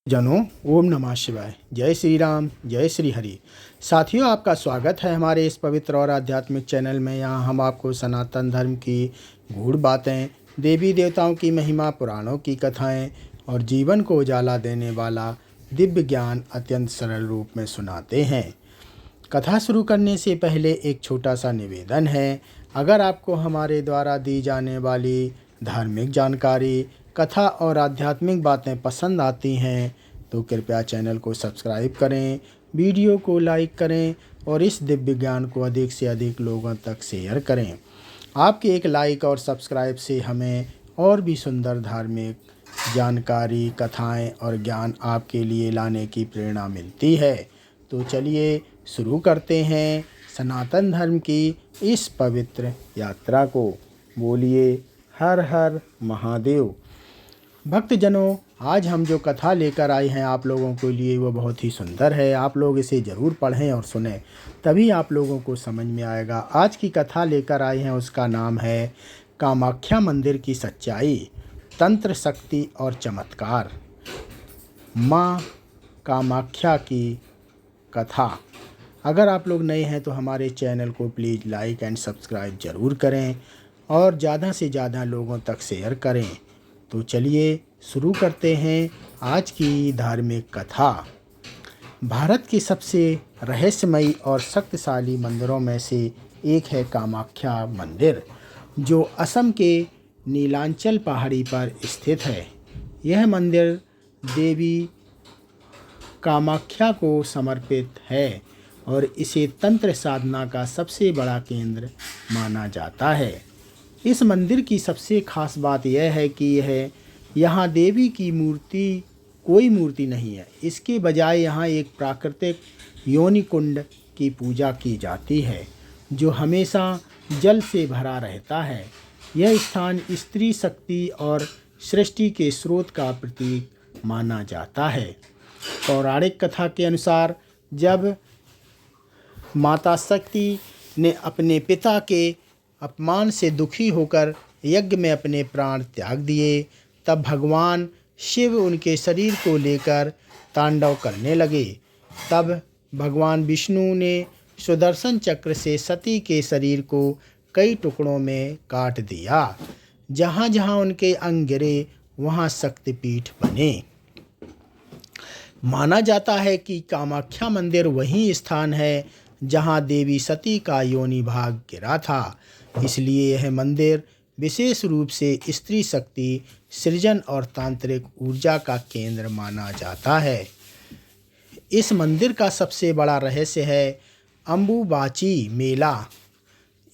जनों, ओम नमः शिवाय। जय श्री राम, जय श्री हरि। साथियों, आपका स्वागत है हमारे इस पवित्र और आध्यात्मिक चैनल में। यहाँ हम आपको सनातन धर्म की गूढ़ बातें, देवी देवताओं की महिमा, पुराणों की कथाएं और जीवन को उजाला देने वाला दिव्य ज्ञान अत्यंत सरल रूप में सुनाते हैं। कथा शुरू करने से पहले एक छोटा सा निवेदन है। अगर आपको हमारे द्वारा दी जाने वाली धार्मिक जानकारी, कथा और आध्यात्मिक बातें पसंद आती हैं तो कृपया चैनल को सब्सक्राइब करें, वीडियो को लाइक करें और इस दिव्य ज्ञान को अधिक से अधिक लोगों तक शेयर करें। आपके एक लाइक और सब्सक्राइब से हमें और भी सुंदर धार्मिक जानकारी, कथाएं और ज्ञान आपके लिए लाने की प्रेरणा मिलती है। तो चलिए शुरू करते हैं सनातन धर्म की इस पवित्र यात्रा को। बोलिए हर हर महादेव। भक्तजनों, आज हम जो कथा लेकर आए हैं आप लोगों के लिए वो बहुत ही सुंदर है। आप लोग इसे ज़रूर पढ़ें और सुनें, तभी आप लोगों को समझ में आएगा। आज की कथा लेकर आए हैं, उसका नाम है कामाख्या मंदिर की सच्चाई, तंत्र, शक्ति और चमत्कार। माँ कामाख्या की कथा। अगर आप लोग नए हैं तो हमारे चैनल को प्लीज़ लाइक एंड सब्सक्राइब ज़रूर करें और ज़्यादा से ज़्यादा लोगों तक शेयर करें। तो चलिए शुरू करते हैं आज की धार्मिक कथा। भारत के सबसे रहस्यमयी और शक्तिशाली मंदिरों में से एक है कामाख्या मंदिर, जो असम के नीलांचल पहाड़ी पर स्थित है। यह मंदिर देवी कामाख्या को समर्पित है और इसे तंत्र साधना का सबसे बड़ा केंद्र माना जाता है। इस मंदिर की सबसे खास बात यह है कि यहाँ देवी की कोई मूर्ति नहीं है। इसके बजाय यहाँ एक प्राकृतिक योनि कुंड की पूजा की जाती है, जो हमेशा जल से भरा रहता है। यह स्थान स्त्री शक्ति और सृष्टि के स्रोत का प्रतीक माना जाता है। पौराणिक कथा के अनुसार जब माता शक्ति ने अपने पिता के अपमान से दुखी होकर यज्ञ में अपने प्राण त्याग दिए, तब भगवान शिव उनके शरीर को लेकर तांडव करने लगे। तब भगवान विष्णु ने सुदर्शन चक्र से सती के शरीर को कई टुकड़ों में काट दिया। जहाँ जहाँ उनके अंग गिरे वहाँ शक्तिपीठ बने। माना जाता है कि कामाख्या मंदिर वही स्थान है जहाँ देवी सती का योनि भाग गिरा था। इसलिए यह मंदिर विशेष रूप से स्त्री शक्ति, सृजन और तांत्रिक ऊर्जा का केंद्र माना जाता है। इस मंदिर का सबसे बड़ा रहस्य है अम्बुबाची मेला।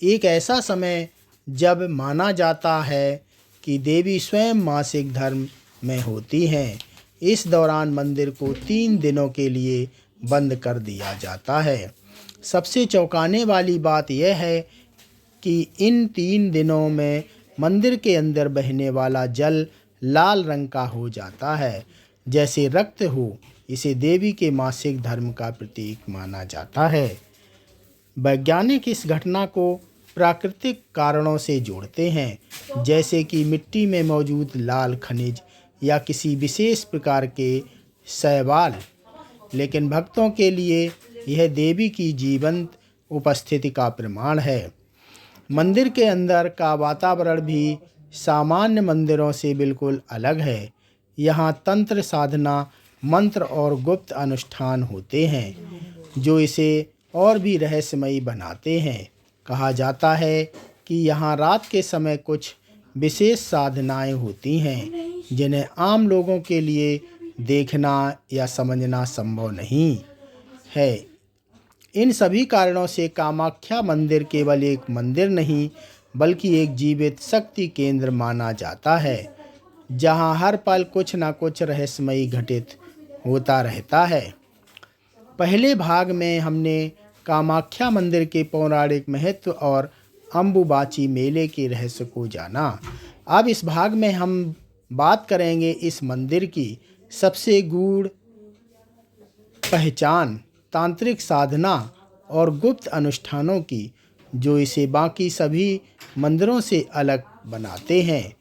एक ऐसा समय जब माना जाता है कि देवी स्वयं मासिक धर्म में होती हैं। इस दौरान मंदिर को 3 दिनों के लिए बंद कर दिया जाता है। सबसे चौंकाने वाली बात यह है कि इन 3 दिनों में मंदिर के अंदर बहने वाला जल लाल रंग का हो जाता है, जैसे रक्त हो। इसे देवी के मासिक धर्म का प्रतीक माना जाता है। वैज्ञानिक इस घटना को प्राकृतिक कारणों से जोड़ते हैं, जैसे कि मिट्टी में मौजूद लाल खनिज या किसी विशेष प्रकार के शैवाल। लेकिन भक्तों के लिए यह देवी की जीवंत उपस्थिति का प्रमाण है। मंदिर के अंदर का वातावरण भी सामान्य मंदिरों से बिल्कुल अलग है। यहाँ तंत्र साधना, मंत्र और गुप्त अनुष्ठान होते हैं, जो इसे और भी रहस्यमयी बनाते हैं। कहा जाता है कि यहाँ रात के समय कुछ विशेष साधनाएं होती हैं, जिन्हें आम लोगों के लिए देखना या समझना संभव नहीं है। इन सभी कारणों से कामाख्या मंदिर केवल एक मंदिर नहीं, बल्कि एक जीवित शक्ति केंद्र माना जाता है, जहां हर पल कुछ न कुछ रहस्यमयी घटित होता रहता है। पहले भाग में हमने कामाख्या मंदिर के पौराणिक महत्व और अम्बुबाची मेले के रहस्य को जाना। अब इस भाग में हम बात करेंगे इस मंदिर की सबसे गूढ़ पहचान, तांत्रिक साधना और गुप्त अनुष्ठानों की, जो इसे बाकी सभी मंदिरों से अलग बनाते हैं।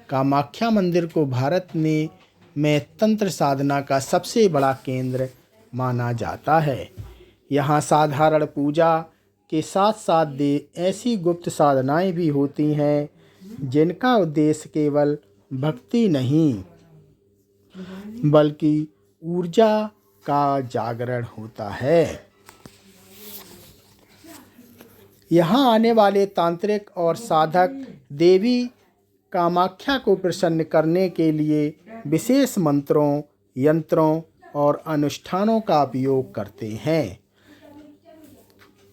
कामाख्या मंदिर को भारत में में तंत्र साधना का सबसे बड़ा केंद्र माना जाता है। यहाँ साधारण पूजा के साथ साथ ऐसी गुप्त साधनाएं भी होती हैं जिनका उद्देश्य केवल भक्ति नहीं बल्कि ऊर्जा का जागरण होता है। यहाँ आने वाले तांत्रिक और साधक देवी कामाख्या को प्रसन्न करने के लिए विशेष मंत्रों, यंत्रों और अनुष्ठानों का उपयोग करते हैं।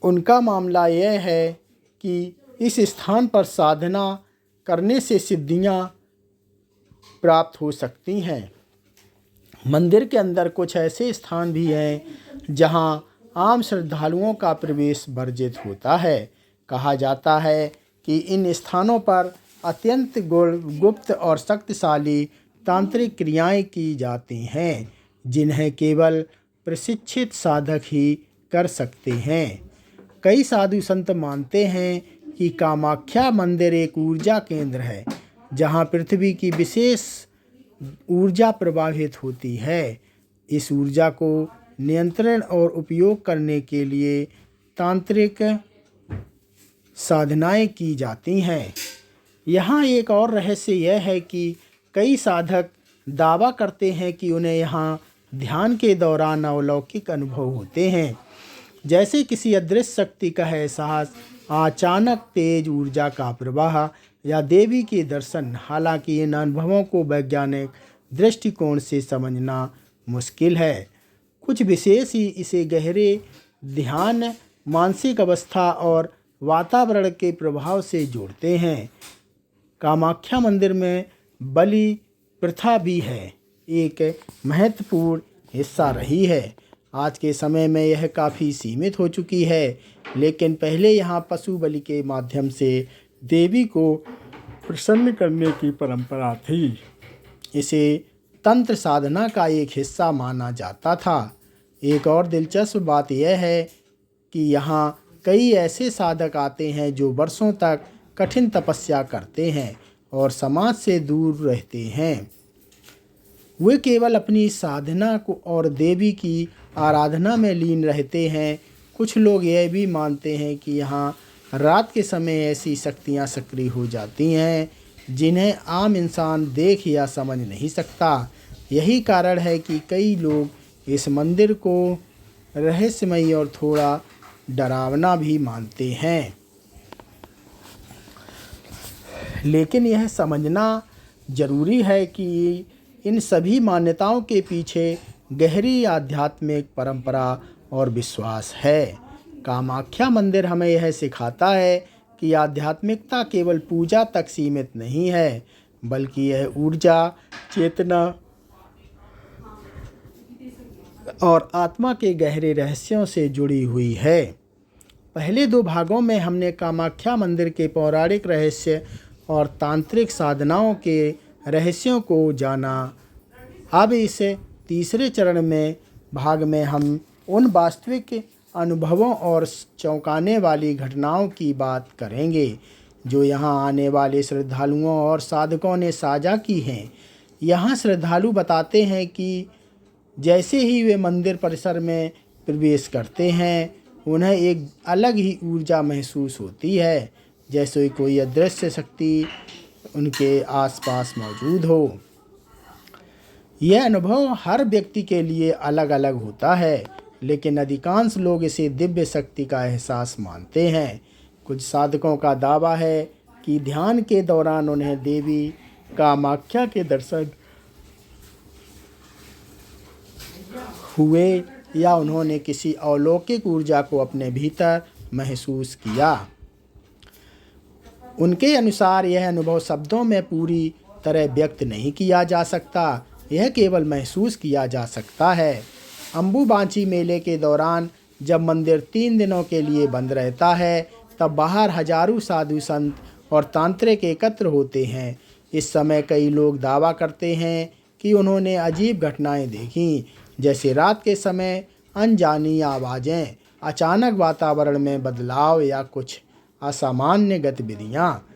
उनका मामला यह है कि इस स्थान पर साधना करने से सिद्धियां प्राप्त हो सकती हैं। मंदिर के अंदर कुछ ऐसे स्थान भी हैं जहां आम श्रद्धालुओं का प्रवेश वर्जित होता है। कहा जाता है कि इन स्थानों पर अत्यंत गुप्त और शक्तिशाली तांत्रिक क्रियाएं की जाती हैं जिन्हें केवल प्रशिक्षित साधक ही कर सकते हैं। कई साधु संत मानते हैं कि कामाख्या मंदिर एक ऊर्जा केंद्र है जहां पृथ्वी की विशेष ऊर्जा प्रवाहित होती है। इस ऊर्जा को नियंत्रण और उपयोग करने के लिए तांत्रिक साधनाएं की जाती हैं। यहाँ एक और रहस्य यह है कि कई साधक दावा करते हैं कि उन्हें यहाँ ध्यान के दौरान अलौकिक अनुभव होते हैं, जैसे किसी अदृश्य शक्ति का एहसास, अचानक तेज ऊर्जा का प्रवाह या देवी के दर्शन। हालांकि इन अनुभवों को वैज्ञानिक दृष्टिकोण से समझना मुश्किल है। कुछ विशेष ही इसे गहरे ध्यान, मानसिक अवस्था और वातावरण के प्रभाव से जोड़ते हैं। कामाख्या मंदिर में बलि प्रथा भी है एक महत्वपूर्ण हिस्सा रही है। आज के समय में यह काफ़ी सीमित हो चुकी है, लेकिन पहले यहाँ पशु बलि के माध्यम से देवी को प्रसन्न करने की परंपरा थी। इसे तंत्र साधना का एक हिस्सा माना जाता था। एक और दिलचस्प बात यह है कि यहाँ कई ऐसे साधक आते हैं जो वर्षों तक कठिन तपस्या करते हैं और समाज से दूर रहते हैं। वे केवल अपनी साधना को और देवी की आराधना में लीन रहते हैं। कुछ लोग यह भी मानते हैं कि यहाँ रात के समय ऐसी शक्तियाँ सक्रिय हो जाती हैं जिन्हें आम इंसान देख या समझ नहीं सकता। यही कारण है कि कई लोग इस मंदिर को रहस्यमयी और थोड़ा डरावना भी मानते हैं। लेकिन यह समझना जरूरी है कि इन सभी मान्यताओं के पीछे गहरी आध्यात्मिक परंपरा और विश्वास है। कामाख्या मंदिर हमें यह सिखाता है कि आध्यात्मिकता केवल पूजा तक सीमित नहीं है, बल्कि यह ऊर्जा, चेतना और आत्मा के गहरे रहस्यों से जुड़ी हुई है। पहले दो भागों में हमने कामाख्या मंदिर के पौराणिक रहस्य और तांत्रिक साधनाओं के रहस्यों को जाना। अब इस तीसरे चरण में भाग में हम उन वास्तविक अनुभवों और चौंकाने वाली घटनाओं की बात करेंगे जो यहाँ आने वाले श्रद्धालुओं और साधकों ने साझा की हैं। यहाँ श्रद्धालु बताते हैं कि जैसे ही वे मंदिर परिसर में प्रवेश करते हैं, उन्हें एक अलग ही ऊर्जा महसूस होती है, जैसे कोई अदृश्य शक्ति उनके आसपास मौजूद हो। यह अनुभव हर व्यक्ति के लिए अलग अलग होता है, लेकिन अधिकांश लोग इसे दिव्य शक्ति का एहसास मानते हैं। कुछ साधकों का दावा है कि ध्यान के दौरान उन्हें देवी कामाख्या के दर्शन हुए या उन्होंने किसी अलौकिक ऊर्जा को अपने भीतर महसूस किया। उनके अनुसार यह अनुभव शब्दों में पूरी तरह व्यक्त नहीं किया जा सकता, यह केवल महसूस किया जा सकता है। अम्बुबाची मेले के दौरान जब मंदिर 3 दिनों के लिए बंद रहता है, तब बाहर हजारों साधु संत और तांत्रिक एकत्र होते हैं। इस समय कई लोग दावा करते हैं कि उन्होंने अजीब घटनाएं देखीं, जैसे रात के समय अनजानी आवाज़ें, अचानक वातावरण में बदलाव या कुछ असामान्य गतिविधियाँ।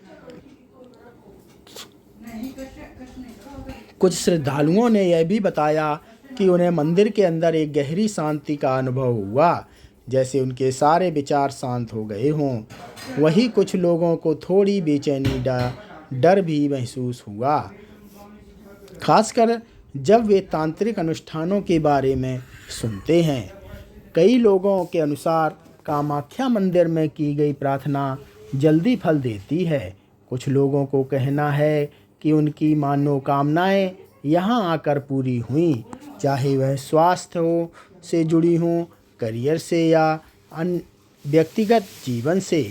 कुछ श्रद्धालुओं ने यह भी बताया कि उन्हें मंदिर के अंदर एक गहरी शांति का अनुभव हुआ, जैसे उनके सारे विचार शांत हो गए हों। वहीं कुछ लोगों को थोड़ी बेचैनी, डर भी महसूस हुआ, खासकर जब वे तांत्रिक अनुष्ठानों के बारे में सुनते हैं। कई लोगों के अनुसार कामाख्या मंदिर में की गई प्रार्थना जल्दी फल देती है। कुछ लोगों को कहना है कि उनकी मनोकामनाएं यहाँ आकर पूरी हुई, चाहे वह स्वास्थ्य से जुड़ी हों, करियर से या अन्य व्यक्तिगत जीवन से।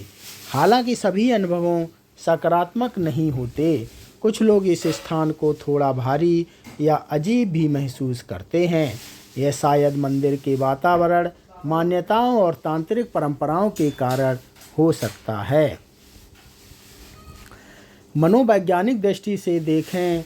हालांकि सभी अनुभवों सकारात्मक नहीं होते। कुछ लोग इस स्थान को थोड़ा भारी या अजीब भी महसूस करते हैं। यह शायद मंदिर के वातावरण, मान्यताओं और तांत्रिक परंपराओं के कारण हो सकता है। मनोवैज्ञानिक दृष्टि से देखें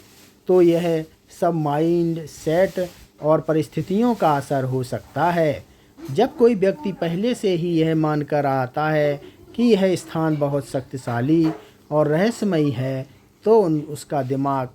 तो यह सब माइंड सेट और परिस्थितियों का असर हो सकता है। जब कोई व्यक्ति पहले से ही यह मानकर आता है कि यह स्थान बहुत शक्तिशाली और रहस्यमयी है, तो उसका दिमाग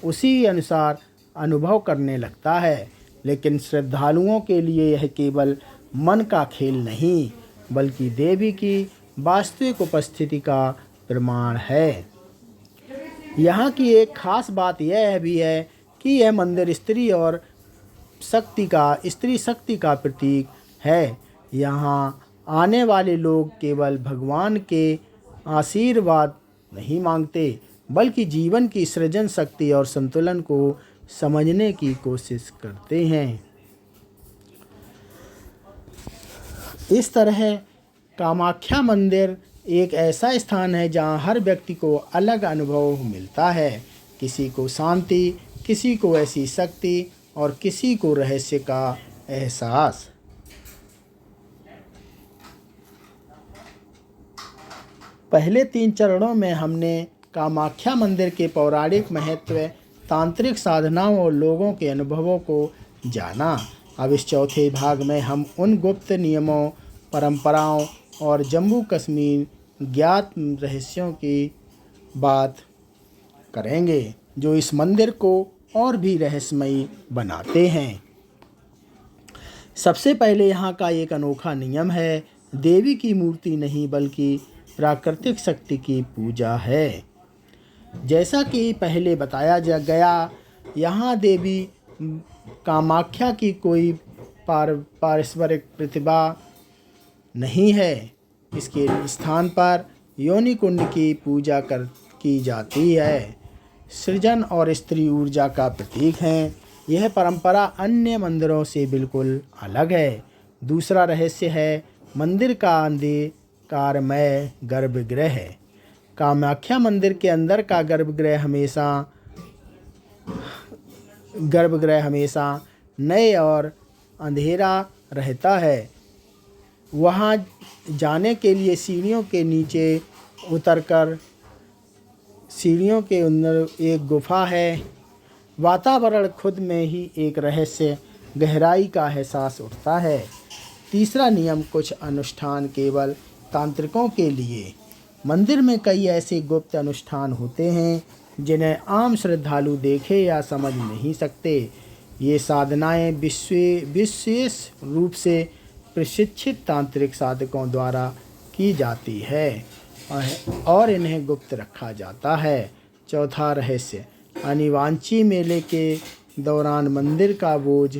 उसी अनुसार अनुभव करने लगता है। लेकिन श्रद्धालुओं के लिए यह केवल मन का खेल नहीं, बल्कि देवी की वास्तविक उपस्थिति का प्रमाण है। यहाँ की एक खास बात यह भी है कि यह मंदिर स्त्री शक्ति का प्रतीक है। यहाँ आने वाले लोग केवल भगवान के आशीर्वाद नहीं मांगते, बल्कि जीवन की सृजन शक्ति और संतुलन को समझने की कोशिश करते हैं। इस तरह कामाख्या मंदिर एक ऐसा स्थान है जहाँ हर व्यक्ति को अलग अनुभव मिलता है। किसी को शांति, किसी को ऐसी शक्ति और किसी को रहस्य का एहसास। पहले 3 चरणों में हमने कामाख्या मंदिर के पौराणिक महत्व, तांत्रिक साधनाओं और लोगों के अनुभवों को जाना। अब इस चौथे भाग में हम उन गुप्त नियमों, परंपराओं और जम्मू कश्मीर ज्ञात रहस्यों की बात करेंगे जो इस मंदिर को और भी रहस्यमयी बनाते हैं। सबसे पहले यहाँ का एक अनोखा नियम है, देवी की मूर्ति नहीं बल्कि प्राकृतिक शक्ति की पूजा है। जैसा कि पहले बताया गया, यहाँ देवी कामाख्या की कोई पारस्परिक प्रतिभा नहीं है। इसके स्थान पर योनि कुंड की पूजा की जाती है, सृजन और स्त्री ऊर्जा का प्रतीक है। यह परंपरा अन्य मंदिरों से बिल्कुल अलग है। दूसरा रहस्य है मंदिर का अंधकारमय गर्भगृह। कामाख्या मंदिर के अंदर का गर्भगृह हमेशा नए और अंधेरा रहता है। वहाँ जाने के लिए सीढ़ियों के नीचे उतरकर सीढ़ियों के अंदर एक गुफा है। वातावरण खुद में ही एक रहस्य, गहराई का एहसास उठता है। तीसरा नियम, कुछ अनुष्ठान केवल तांत्रिकों के लिए। मंदिर में कई ऐसे गुप्त अनुष्ठान होते हैं जिन्हें आम श्रद्धालु देखे या समझ नहीं सकते। ये साधनाएं विशेष रूप से प्रशिक्षित तांत्रिक साधकों द्वारा की जाती है और इन्हें गुप्त रखा जाता है। चौथा रहस्य, अनिवांची मेले के दौरान मंदिर का बोझ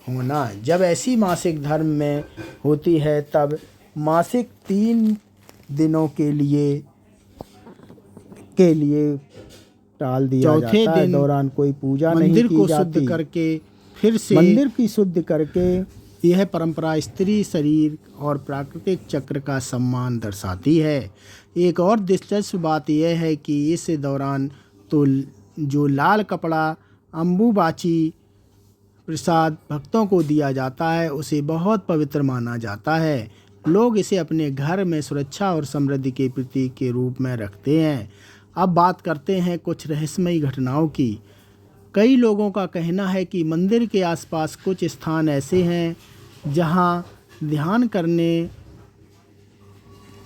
होना। जब ऐसी मासिक धर्म में होती है तब मासिक 3 दिनों के लिए टाल दिया जाता है। चौथे दिन दौरान कोई पूजा नहीं की जाती। मंदिर को शुद्ध करके फिर से मंदिर की शुद्ध करके यह परंपरा स्त्री शरीर और प्राकृतिक चक्र का सम्मान दर्शाती है। एक और दिलचस्प बात यह है कि इस दौरान तो जो लाल कपड़ा अम्बुबाची प्रसाद भक्तों को दिया जाता है उसे बहुत पवित्र माना जाता है। लोग इसे अपने घर में सुरक्षा और समृद्धि के प्रतीक के रूप में रखते हैं। अब बात करते हैं कुछ रहस्यमयी घटनाओं की। कई लोगों का कहना है कि मंदिर के आसपास कुछ स्थान ऐसे हैं जहां ध्यान करने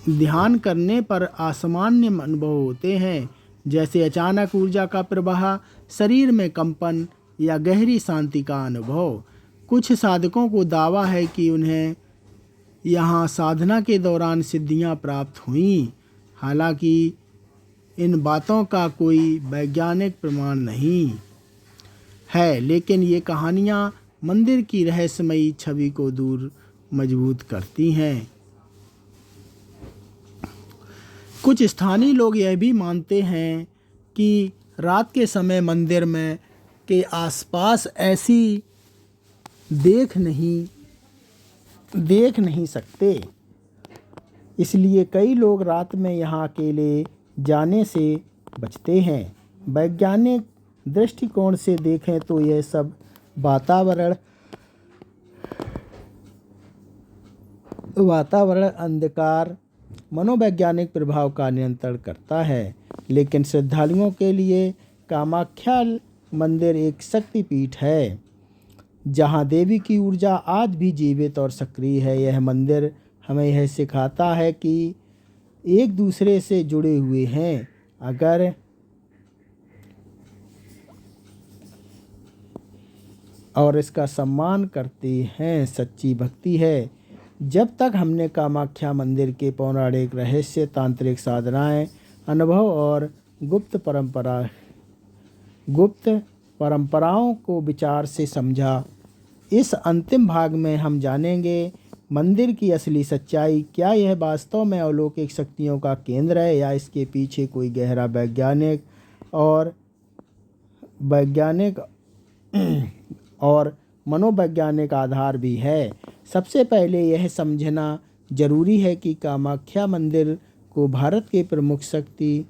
ध्यान करने पर असामान्य अनुभव होते हैं, जैसे अचानक ऊर्जा का प्रवाह, शरीर में कंपन या गहरी शांति का अनुभव। कुछ साधकों को दावा है कि उन्हें यहाँ साधना के दौरान सिद्धियाँ प्राप्त हुईं। हालांकि इन बातों का कोई वैज्ञानिक प्रमाण नहीं है, लेकिन ये कहानियाँ मंदिर की रहस्यमयी छवि को दूर मजबूत करती हैं। कुछ स्थानीय लोग यह भी मानते हैं कि रात के समय मंदिर में के आसपास ऐसी देख नहीं सकते, इसलिए कई लोग रात में यहाँ अकेले जाने से बचते हैं। वैज्ञानिक दृष्टिकोण से देखें तो यह सब वातावरण अंधकार मनोवैज्ञानिक प्रभाव का नियंत्रण करता है, लेकिन श्रद्धालुओं के लिए कामाख्या मंदिर एक शक्तिपीठ है जहां देवी की ऊर्जा आज भी जीवित और सक्रिय है। यह मंदिर हमें यह सिखाता है कि एक दूसरे से जुड़े हुए हैं और इसका सम्मान करते हैं, सच्ची भक्ति है। जब तक हमने कामाख्या मंदिर के पौराणिक रहस्य, तांत्रिक साधनाएं, अनुभव और गुप्त परंपराओं को विचार से समझा, इस अंतिम भाग में हम जानेंगे मंदिर की असली सच्चाई। क्या यह वास्तव में अलौकिक शक्तियों का केंद्र है या इसके पीछे कोई गहरा वैज्ञानिक और मनोवैज्ञानिक आधार भी है। सबसे पहले यह समझना जरूरी है कि कामाख्या मंदिर को भारत के प्रमुख शक्ति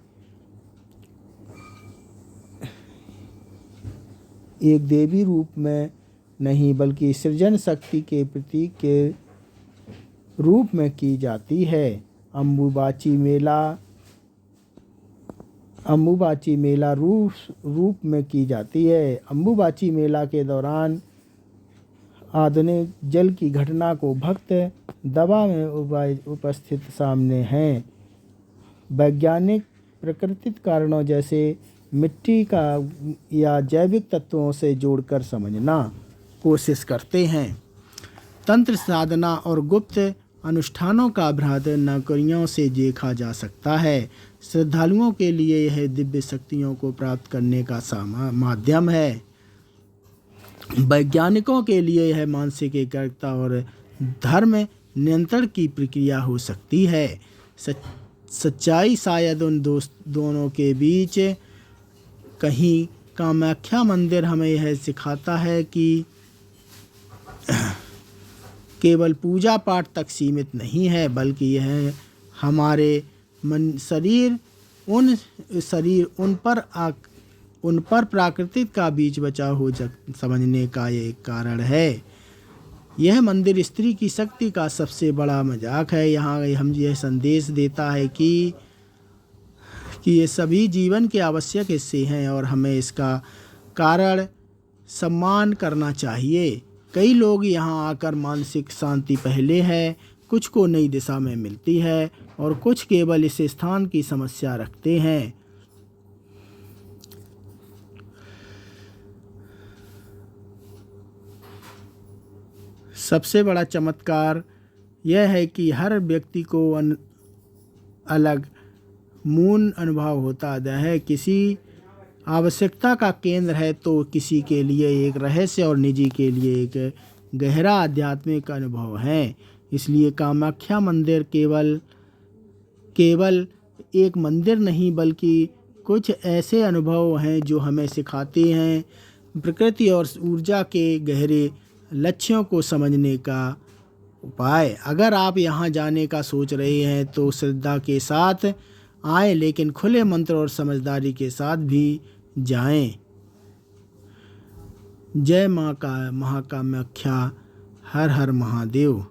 एक देवी रूप में नहीं बल्कि सृजन शक्ति के प्रतीक के रूप में की जाती है। अम्बुबाची मेला रूप में की जाती है। अम्बुबाची मेला के दौरान आधुनिक जल की घटना को भक्त दबा में उपस्थित सामने हैं। वैज्ञानिक प्राकृतिक कारणों जैसे मिट्टी का या जैविक तत्वों से जोड़कर समझना कोशिश करते हैं। तंत्र साधना और गुप्त अनुष्ठानों का अभ्यास नौकरियों से देखा जा सकता है। श्रद्धालुओं के लिए यह दिव्य शक्तियों को प्राप्त करने का माध्यम है। वैज्ञानिकों के लिए यह मानसिक एकाग्रता और धर्म नियंत्रण की प्रक्रिया हो सकती है। सच्चाई शायद उन दोनों के बीच कहीं। कामाख्या मंदिर हमें यह सिखाता है कि केवल पूजा पाठ तक सीमित नहीं है, बल्कि यह हमारे शरीर उन पर प्राकृतिक का बीच बचाव हो समझने का एक कारण है। यह मंदिर स्त्री की शक्ति का सबसे बड़ा मजाक है। यहाँ हम यह संदेश देता है कि ये सभी जीवन के आवश्यक हिस्से हैं और हमें इसका कारण सम्मान करना चाहिए। कई लोग यहाँ आकर मानसिक शांति पहले है, कुछ को नई दिशा में मिलती है और कुछ केवल इस स्थान की समस्या रखते हैं। सबसे बड़ा चमत्कार यह है कि हर व्यक्ति को अलग मूल अनुभव होता है। किसी आवश्यकता का केंद्र है तो किसी के लिए एक रहस्य और निजी के लिए एक गहरा आध्यात्मिक अनुभव है। इसलिए कामाख्या मंदिर केवल एक मंदिर नहीं बल्कि कुछ ऐसे अनुभव हैं जो हमें सिखाते हैं प्रकृति और ऊर्जा के गहरे लक्ष्यों को समझने का उपाय। अगर आप यहाँ जाने का सोच रहे हैं तो श्रद्धा के साथ आएं, लेकिन खुले मंत्र और समझदारी के साथ भी जाएं। जय माँ का महाकामाख्या, हर हर महादेव।